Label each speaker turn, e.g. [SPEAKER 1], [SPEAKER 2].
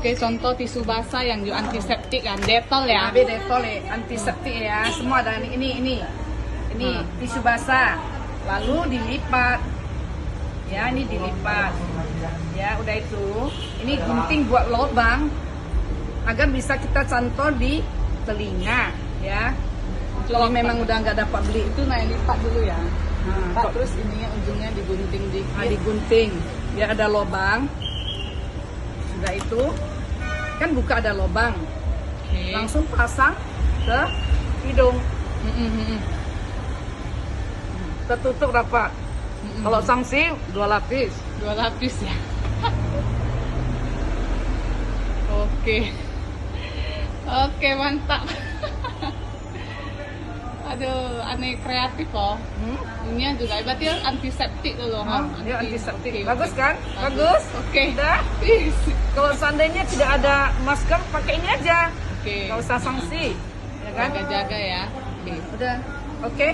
[SPEAKER 1] Oke, contoh tisu basah yang juga antiseptik kan, Dettol ya.
[SPEAKER 2] Tapi Dettol antiseptik ya, semua ada ini tisu basah, lalu dilipat, ya ini dilipat, ya udah itu, ini gunting buat lubang agar bisa kita cantol di telinga, ya. Kalau memang udah nggak dapat beli
[SPEAKER 1] Itu yang lipat dulu ya.
[SPEAKER 2] Nah,
[SPEAKER 1] Terus ininya ujungnya digunting dikit.
[SPEAKER 2] digunting, biar ada lubang. Sudah itu, kan buka ada lubang,
[SPEAKER 1] Oke.
[SPEAKER 2] langsung pasang ke hidung. Tertutup rapat. Kalau sanksi 2 lapis.
[SPEAKER 1] 2 lapis ya. Oke. Oke, mantap. Aduh, aneh kreatif loh. Ini juga berarti antiseptik dulu,
[SPEAKER 2] Dia antiseptik.
[SPEAKER 1] Oke,
[SPEAKER 2] Bagus
[SPEAKER 1] oke.
[SPEAKER 2] kan? Bagus.
[SPEAKER 1] Oke.
[SPEAKER 2] Udah. Kalau seandainya tidak ada masker, pakai ini aja.
[SPEAKER 1] Oke.
[SPEAKER 2] Nggak usah sanksi. Ya kan?
[SPEAKER 1] Jaga-jaga ya. Oke.
[SPEAKER 2] Udah. Oke.